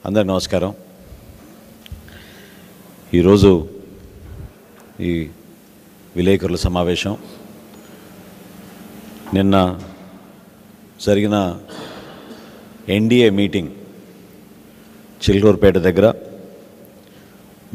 అందరికీ నమస్కారం. ఈరోజు ఈ విలేకరుల సమావేశం నిన్న జరిగిన ఎన్డీఏ మీటింగ్ చిల్కూరుపేట దగ్గర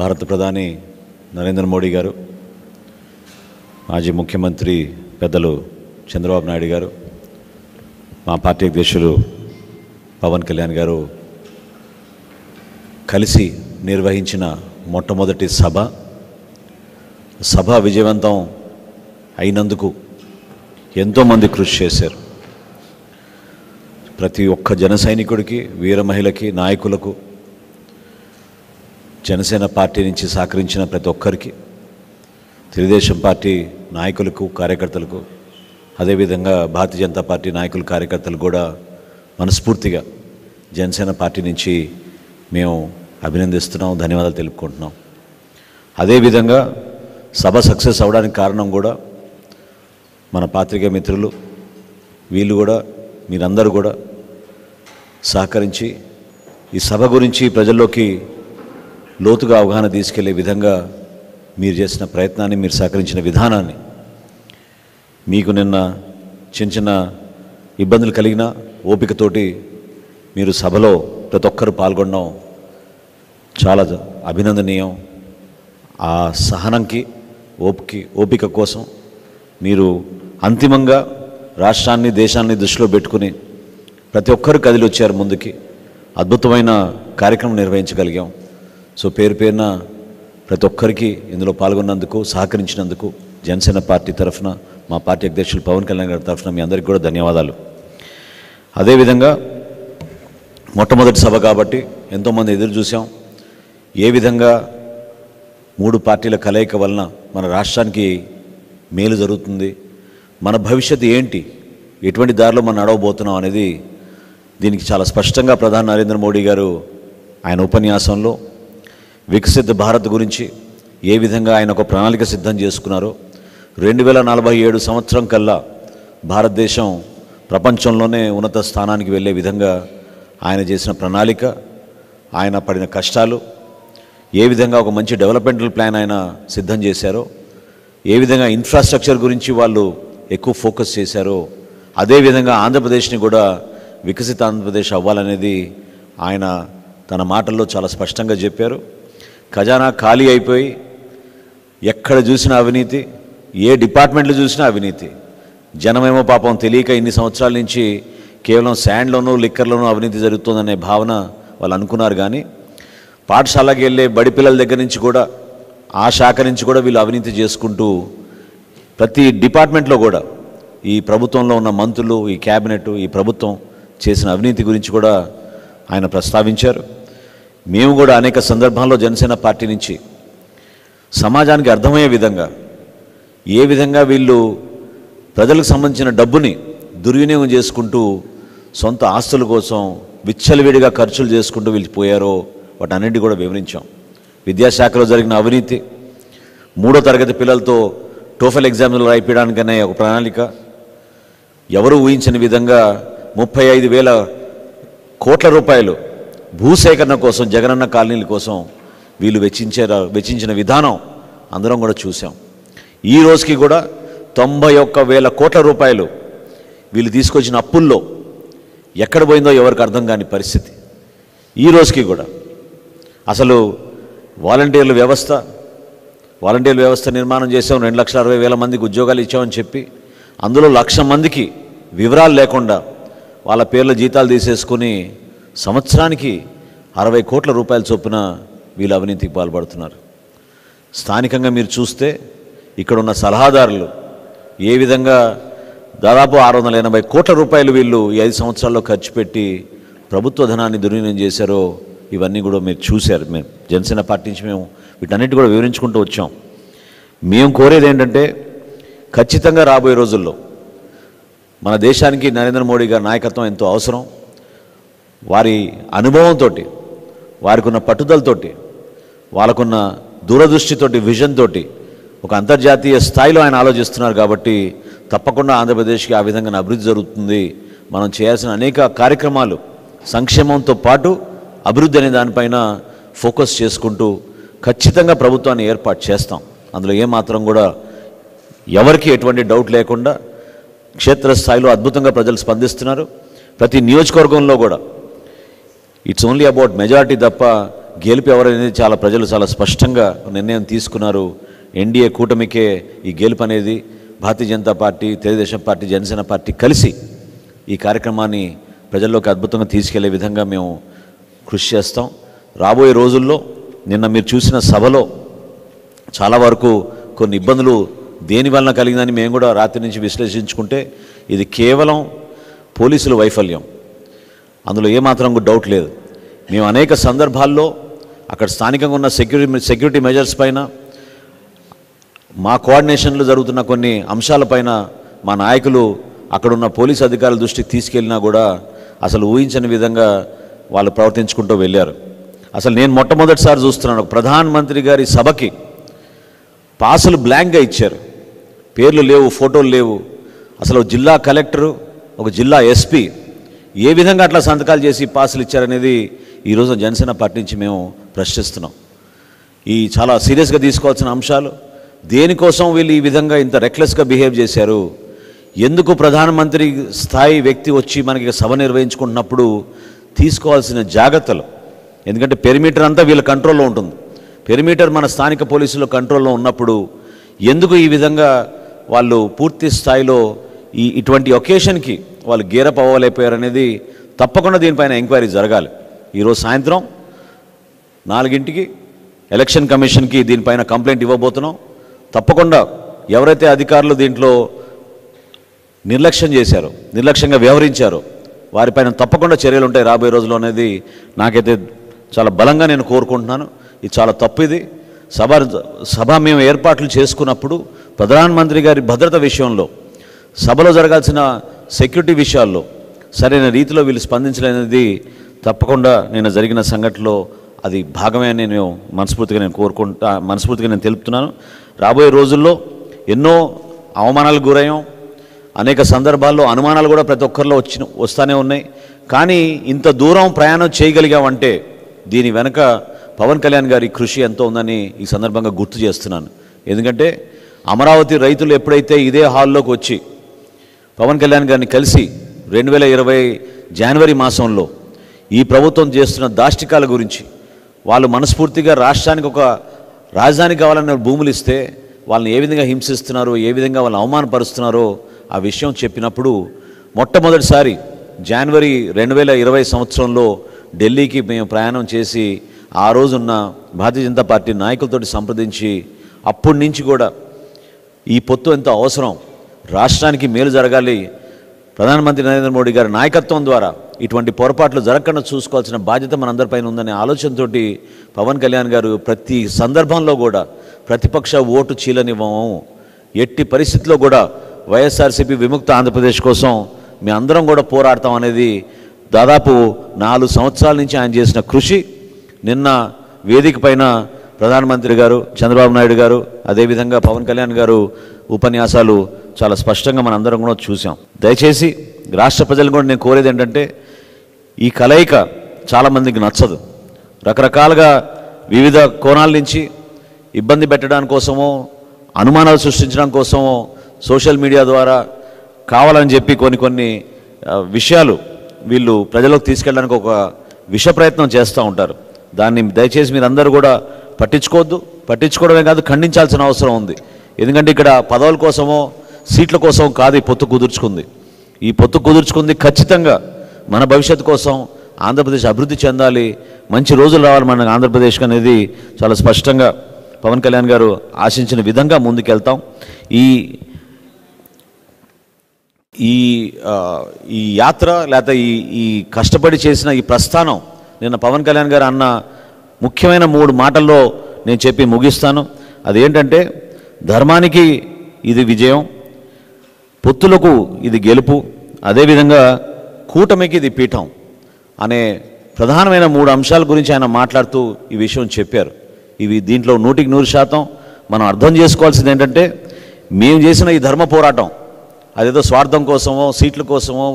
భారత ప్రధాని నరేంద్ర మోడీ గారు, మాజీ ముఖ్యమంత్రి పెద్దలు చంద్రబాబు నాయుడు గారు, మా పార్టీ అధ్యక్షులు పవన్ కళ్యాణ్ గారు కలిసి నిర్వహించిన మొట్టమొదటి సభ విజయవంతం అయినందుకు ఎంతోమంది కృషి చేశారు. ప్రతి ఒక్క జన సైనికుడికి, వీర మహిళకి, నాయకులకు, జనసేన పార్టీ నుంచి సహకరించిన ప్రతి ఒక్కరికి, తెలుగుదేశం పార్టీ నాయకులకు, కార్యకర్తలకు, అదేవిధంగా భారతీయ జనతా పార్టీ నాయకులు, కార్యకర్తలు కూడా మనస్ఫూర్తిగా జనసేన పార్టీ నుంచి మేము అభినందిస్తున్నాం, ధన్యవాదాలు తెలుపుకుంటున్నాం. అదేవిధంగా సభ సక్సెస్ అవ్వడానికి కారణం కూడా మన పాత్రికేయ మిత్రులు, వీళ్ళు కూడా, మీరందరూ కూడా సహకరించి ఈ సభ గురించి ప్రజల్లోకి లోతుగా అవగాహన తీసుకెళ్లే విధంగా మీరు చేసిన ప్రయత్నాన్ని, మీరు సహకరించిన విధానాన్ని, మీకు నిన్న చిన్న చిన్న ఇబ్బందులు కలిగిన ఓపికతోటి మీరు సభలో ప్రతి ఒక్కరు పాల్గొనడం చాలా అభినందనీయం. ఆ సహనంకి, ఓపిక కోసం మీరు అంతిమంగా రాష్ట్రాన్ని, దేశాన్ని దృష్టిలో పెట్టుకుని ప్రతి ఒక్కరు కదిలి వచ్చారు ముందుకి. అద్భుతమైన కార్యక్రమం నిర్వహించగలిగాం. సో పేరు పేరున ప్రతి ఒక్కరికి ఇందులో పాల్గొన్నందుకు, సహకరించినందుకు జనసేన పార్టీ తరఫున, మా పార్టీ అధ్యక్షులు పవన్ కళ్యాణ్ గారి తరఫున మీ అందరికీ కూడా ధన్యవాదాలు. అదేవిధంగా మొట్టమొదటి సభ కాబట్టి ఎంతోమంది ఎదురు చూసాం. ఏ విధంగా 3 పార్టీల కలయిక వలన మన రాష్ట్రానికి మేలు జరుగుతుంది, మన భవిష్యత్తు ఏంటి, ఎటువంటి దారిలో మనం నడవబోతున్నాం అనేది దీనికి చాలా స్పష్టంగా ప్రధాని నరేంద్ర మోడీ గారు ఆయన ఉపన్యాసంలో వికసిత భారత్ గురించి ఏ విధంగా ఆయన ఒక ప్రణాళిక సిద్ధం చేసుకున్నారో, 2047 సంవత్సరం కల్లా భారతదేశం ప్రపంచంలోనే ఉన్నత స్థానానికి వెళ్ళే విధంగా ఆయన చేసిన ప్రణాళిక, ఆయన పడిన కష్టాలు, ఏ విధంగా ఒక మంచి డెవలప్మెంటల్ ప్లాన్ ఆయన సిద్ధం చేశారో, ఏ విధంగా ఇన్ఫ్రాస్ట్రక్చర్ గురించి వాళ్ళు ఎక్కువ ఫోకస్ చేశారో, అదేవిధంగా ఆంధ్రప్రదేశ్ని కూడా వికసిత ఆంధ్రప్రదేశ్ అవ్వాలనేది ఆయన తన మాటల్లో చాలా స్పష్టంగా చెప్పారు. ఖజానా ఖాళీ అయిపోయి ఎక్కడ చూసినా అవినీతి, ఏ డిపార్ట్మెంట్లో చూసినా అవినీతి. జనమేమో పాపం తెలియక ఇన్ని సంవత్సరాల నుంచి కేవలం శాండ్లోనూ, లిక్కర్లోనూ అవినీతి జరుగుతుందనే భావన వాళ్ళు అనుకున్నారు. కానీ పాఠశాలకి వెళ్ళే బడి పిల్లల దగ్గర నుంచి కూడా, ఆ శాఖ నుంచి కూడా వీళ్ళు అవినీతి చేసుకుంటూ ప్రతి డిపార్ట్మెంట్లో కూడా ఈ ప్రభుత్వంలో ఉన్న మంత్రులు, ఈ క్యాబినెట్, ఈ ప్రభుత్వం చేసిన అవినీతి గురించి కూడా ఆయన ప్రస్తావించారు. మేము కూడా అనేక సందర్భాల్లో జనసేన పార్టీ నుంచి సమాజానికి అర్థమయ్యే విధంగా, ఏ విధంగా వీళ్ళు ప్రజలకు సంబంధించిన డబ్బుని దుర్వినియోగం చేసుకుంటూ సొంత ఆస్తుల కోసం విచ్చలవిడిగా ఖర్చులు చేసుకుంటూ వీళ్ళు పోయారో వాటన్నింటి కూడా వివరించాం. విద్యాశాఖలో జరిగిన అవినీతి, 3వ తరగతి పిల్లలతో టోఫెల్ ఎగ్జామ్లు రాయిపించడానికనే ఒక ప్రణాళిక, ఎవరు ఊహించని విధంగా 35,000 కోట్ల రూపాయలు భూసేకరణ కోసం, జగనన్న కాలనీల కోసం వీళ్ళు వెచ్చించిన విధానం అందరం కూడా చూసాం. ఈ రోజుకి కూడా 91,000 కోట్ల రూపాయలు వీళ్ళు తీసుకొచ్చిన అప్పుల్లో ఎక్కడ పోయిందో ఎవరికి అర్థం కాని పరిస్థితి. ఈ రోజుకి కూడా అసలు వాలంటీర్ల వ్యవస్థ నిర్మాణం చేసాం, 2,60,000 మందికి ఉద్యోగాలు ఇచ్చామని చెప్పి అందులో 1,00,000 మందికి వివరాలు లేకుండా వాళ్ళ పేర్ల జీతాలు తీసేసుకుని సంవత్సరానికి 60 కోట్ల రూపాయల చొప్పున వీళ్ళు అవినీతికి పాల్పడుతున్నారు. స్థానికంగా మీరు చూస్తే ఇక్కడ ఉన్న సలహాదారులు ఏ విధంగా దాదాపు 680 కోట్ల రూపాయలు వీళ్ళు ఈ 5 సంవత్సరాల్లో ఖర్చు పెట్టి ప్రభుత్వ ధనాన్ని దుర్వినియోగం చేశారో ఇవన్నీ కూడా మీరు చూశారు. మేము జనసేన పార్టీ నుంచి మేము వీటన్నిటి కూడా వివరించుకుంటూ వచ్చాం. మేము కోరేది ఏంటంటే, ఖచ్చితంగా రాబోయే రోజుల్లో మన దేశానికి నరేంద్ర మోడీ గారి నాయకత్వం ఎంతో అవసరం. వారి అనుభవంతో, వారికి ఉన్న పట్టుదలతోటి, వాళ్ళకున్న దూరదృష్టితోటి, విజన్ తోటి ఒక అంతర్జాతీయ స్థాయిలో ఆయన ఆలోచిస్తున్నారు. కాబట్టి తప్పకుండా ఆంధ్రప్రదేశ్కి ఆ విధంగా అభివృద్ధి జరుగుతుంది. మనం చేయాల్సిన అనేక కార్యక్రమాలు సంక్షేమంతో పాటు అభివృద్ధి అనే దానిపైన ఫోకస్ చేసుకుంటూ ఖచ్చితంగా ప్రభుత్వాన్ని ఏర్పాటు చేస్తాం. అందులో ఏమాత్రం కూడా ఎవరికి ఎటువంటి డౌట్ లేకుండా క్షేత్రస్థాయిలో అద్భుతంగా ప్రజలు స్పందిస్తున్నారు. ప్రతి నియోజకవర్గంలో కూడా ఇట్స్ ఓన్లీ అబౌట్ మెజారిటీ తప్ప గెలుపు ఎవరనేది ప్రజలు చాలా స్పష్టంగా నిర్ణయం తీసుకున్నారు. ఎన్డీఏ కూటమికే ఈ గెలుపు అనేది. Bharatiya Janata party, Telugu Desam party, Janasena party కలిసి ఈ కార్యక్రమాన్ని ప్రజల్లోకి అద్భుతంగా తీసుకెళ్లే విధంగా మేము కృషి చేస్తాం. రాబోయే రోజుల్లో నిన్న మీరు చూసిన సభలో చాలా వరకు కొన్ని ఇబ్బందులు దేనివల్ల కలిగిందని మేము కూడా రాత్రి నుంచి విశ్లేషించుకుంటే ఇది కేవలం పోలీసుల వైఫల్యం, అందులో ఏమాత్రం డౌట్ లేదు. మేము అనేక సందర్భాల్లో అక్కడ స్థానికంగా ఉన్న సెక్యూరిటీ మెజర్స్ పైన, మా కోఆర్డినేషన్లో జరుగుతున్న కొన్ని అంశాలపైన మా నాయకులు అక్కడున్న పోలీసు అధికారుల దృష్టికి తీసుకెళ్ళినా కూడా అసలు ఊహించని విధంగా వాళ్ళు ప్రవర్తించుకుంటూ వెళ్ళారు. అసలు నేను మొట్టమొదటిసారి చూస్తున్నాను, ప్రధానమంత్రి గారి సభకి పాసులు బ్లాంక్గా ఇచ్చారు, పేర్లు లేవు, ఫోటోలు లేవు. అసలు జిల్లా కలెక్టరు, ఒక జిల్లా ఎస్పీ ఏ విధంగా అట్లా సంతకాలు చేసి పాసులు ఇచ్చారనేది ఈరోజు జనసేన పార్టీ నుంచి మేము ప్రశ్నిస్తున్నాం. ఈ చాలా సీరియస్గా తీసుకోవాల్సిన అంశాలు. దేనికోసం వీళ్ళు ఈ విధంగా ఇంత రెక్లెస్గా బిహేవ్ చేశారు? ఎందుకు ప్రధానమంత్రి స్థాయి వ్యక్తి వచ్చి మనకి సభ నిర్వహించుకుంటున్నప్పుడు తీసుకోవాల్సిన జాగ్రత్తలు, ఎందుకంటే పెరిమీటర్ అంతా వీళ్ళ కంట్రోల్లో ఉంటుంది. పెరిమీటర్ మన స్థానిక పోలీసుల కంట్రోల్లో ఉన్నప్పుడు ఎందుకు ఈ విధంగా వాళ్ళు పూర్తి స్థాయిలో ఇటువంటి ఒకేషన్కి వాళ్ళు గేరప్ అవ్వలేకపోయారనేది తప్పకుండా దీనిపైన ఎంక్వైరీ జరగాలి. ఈరోజు సాయంత్రం 4ంటికి ఎలక్షన్ కమిషన్కి దీనిపైన కంప్లైంట్ ఇవ్వబోతున్నాం. తప్పకుండా ఎవరైతే అధికారులు దీంట్లో నిర్లక్ష్యం చేశారో, నిర్లక్ష్యంగా వ్యవహరించారో వారిపైన తప్పకుండా చర్యలు ఉంటాయి రాబోయే రోజుల్లో అనేది నాకైతే చాలా బలంగా నేను కోరుకుంటున్నాను. ఇది చాలా తప్పు. ఇది సభ మేము ఏర్పాట్లు చేసుకున్నప్పుడు ప్రధానమంత్రి గారి భద్రత విషయంలో, సభలో జరగాల్సిన సెక్యూరిటీ విషయాల్లో సరైన రీతిలో వీళ్ళు స్పందించలేనిది తప్పకుండా నేను జరిగిన సంఘటనలో అది భాగమే అని నేను మనస్ఫూర్తిగా నేను తెలుపుతున్నాను. రాబోయే రోజుల్లో ఎన్నో అవమానాలకు గురయ్యాం. అనేక సందర్భాల్లో అనుమానాలు కూడా ప్రతి ఒక్కరిలో వస్తూనే ఉన్నాయి. కానీ ఇంత దూరం ప్రయాణం చేయగలిగామంటే దీని వెనక పవన్ కళ్యాణ్ గారి కృషి ఎంతో ఉందని ఈ సందర్భంగా గుర్తు చేస్తున్నాను. ఎందుకంటే అమరావతి రైతులు ఎప్పుడైతే ఇదే హాల్లోకి వచ్చి పవన్ కళ్యాణ్ గారిని కలిసి 2020 జనవరి మాసంలో ఈ ప్రభుత్వం చేస్తున్న దాష్టికాల గురించి, వాళ్ళు మనస్ఫూర్తిగా రాష్ట్రానికి ఒక రాజధాని కావాలన్న భూములు ఇస్తే వాళ్ళని ఏ విధంగా హింసిస్తున్నారో, ఏ విధంగా వాళ్ళని అవమానపరుస్తున్నారో ఆ విషయం చెప్పినప్పుడు మొట్టమొదటిసారి జనవరి 2020 సంవత్సరంలో ఢిల్లీకి మేము ప్రయాణం చేసి ఆ రోజున్న భారతీయ జనతా పార్టీ నాయకులతో సంప్రదించి అప్పటి నుంచి కూడా ఈ పొత్తు ఎంతో అవసరం, రాష్ట్రానికి మేలు జరగాలి, ప్రధానమంత్రి నరేంద్ర మోడీ గారి నాయకత్వం ద్వారా ఇటువంటి పొరపాట్లు జరగకుండా చూసుకోవాల్సిన బాధ్యత మనందరిపైన ఉందనే ఆలోచనతో పవన్ కళ్యాణ్ గారు ప్రతి సందర్భంలో కూడా ప్రతిపక్ష ఓటు చీలనివ్వము, ఎట్టి పరిస్థితుల్లో కూడా వైఎస్ఆర్సీపీ విముక్త ఆంధ్రప్రదేశ్ కోసం మీ అందరం కూడా పోరాడతాం అనేది దాదాపు 4 సంవత్సరాల నుంచి ఆయన చేసిన కృషి. నిన్న వేదిక పైన ప్రధానమంత్రి గారు, చంద్రబాబు నాయుడు గారు, అదేవిధంగా పవన్ కళ్యాణ్ గారు ఉపన్యాసాలు చాలా స్పష్టంగా మనందరం కూడా చూసాం. దయచేసి రాష్ట్ర ప్రజలు కూడా నేను కోరేది ఏంటంటే, ఈ కలయిక చాలామందికి నచ్చదు. రకరకాలుగా వివిధ కోణాల నుంచి ఇబ్బంది పెట్టడం కోసమో, అనుమానాలు సృష్టించడం కోసమో సోషల్ మీడియా ద్వారా కావాలని చెప్పి కొన్ని విషయాలు వీళ్ళు ప్రజలకు తీసుకెళ్ళడానికి ఒక విష ప్రయత్నం చేస్తూ ఉంటారు. దాన్ని దయచేసి మీరందరూ కూడా పట్టించుకోవడమే కాదు, ఖండించాల్సిన అవసరం ఉంది. ఎందుకంటే ఇక్కడ పదవుల కోసమో సీట్ల కోసం కాదు ఈ పొత్తు కుదుర్చుకుంది. ఈ పొత్తు కుదుర్చుకుంది ఖచ్చితంగా మన భవిష్యత్తు కోసం, ఆంధ్రప్రదేశ్ అభివృద్ధి చెందాలి, మంచి రోజులు రావాలి మన ఆంధ్రప్రదేశ్కి అనేది చాలా స్పష్టంగా పవన్ కళ్యాణ్ గారు ఆశించిన విధంగా ముందుకెళ్తాం. ఈ యాత్ర లేకపోతే ఈ కష్టపడి చేసిన ఈ ప్రస్థానం నిన్న పవన్ కళ్యాణ్ గారు అన్న ముఖ్యమైన 3 మాటల్లో నేను చెప్పి ముగిస్తాను. అదేంటంటే, ధర్మానికి ఇది విజయం, పొత్తులకు ఇది గెలుపు, అదేవిధంగా కూటమికి ఇది పీఠం అనే ప్రధానమైన 3 అంశాల గురించి ఆయన మాట్లాడుతూ ఈ విషయం చెప్పారు. ఇవి దీంట్లో 100% మనం అర్థం చేసుకోవాల్సింది ఏంటంటే, మేము చేసిన ఈ ధర్మ పోరాటం అదేదో స్వార్థం కోసమో, సీట్ల కోసమో,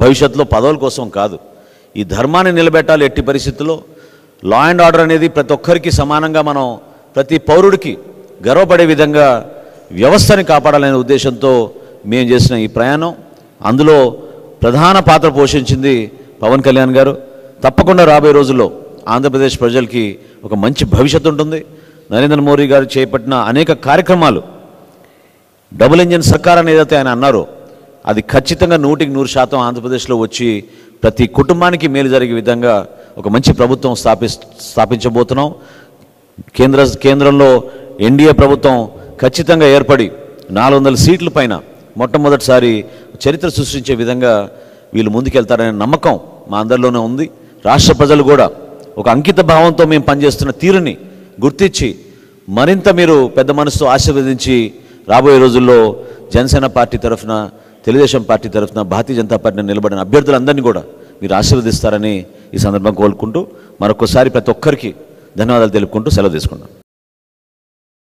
భవిష్యత్తులో పదవుల కోసం కాదు. ఈ ధర్మాన్ని నిలబెట్టాలి. ఎట్టి పరిస్థితుల్లో లా అండ్ ఆర్డర్ అనేది ప్రతి ఒక్కరికి సమానంగా మనం ప్రతి పౌరుడికి గర్వపడే విధంగా వ్యవస్థని కాపాడాలనే ఉద్దేశంతో మేము చేసిన ఈ ప్రయాణం, అందులో ప్రధాన పాత్ర పోషించింది పవన్ కళ్యాణ్ గారు. తప్పకుండా రాబోయే రోజుల్లో ఆంధ్రప్రదేశ్ ప్రజలకి ఒక మంచి భవిష్యత్తు ఉంటుంది. నరేంద్ర మోడీ గారు చేపట్టిన అనేక కార్యక్రమాలు, డబుల్ ఇంజిన్ సర్కార్ అని ఏదైతే ఆయన అన్నారో అది ఖచ్చితంగా 100% ఆంధ్రప్రదేశ్లో వచ్చి ప్రతి కుటుంబానికి మేలు జరిగే విధంగా ఒక మంచి ప్రభుత్వం స్థాపించబోతున్నాం. కేంద్రంలో ఎన్డీఏ ప్రభుత్వం ఖచ్చితంగా ఏర్పడి 400 సీట్ల పైన మొట్టమొదటిసారి చరిత్ర సృష్టించే విధంగా వీళ్ళు ముందుకెళ్తారనే నమ్మకం మా అందరిలోనే ఉంది. రాష్ట్ర ప్రజలు కూడా ఒక అంకిత భావంతో మేము పనిచేస్తున్న తీరుని గుర్తించి మరింత మీరు పెద్ద మనసుతో ఆశీర్వదించి రాబోయే రోజుల్లో జనసేన పార్టీ తరఫున, తెలుగుదేశం పార్టీ తరఫున, భారతీయ జనతా పార్టీని నిలబడిన అభ్యర్థులందరినీ కూడా మీరు ఆశీర్వదిస్తారని ఈ సందర్భంగా కోరుకుంటూ మరొకసారి ప్రతి ఒక్కరికి ధన్యవాదాలు తెలుపుకుంటూ సెలవు తీసుకున్నాను.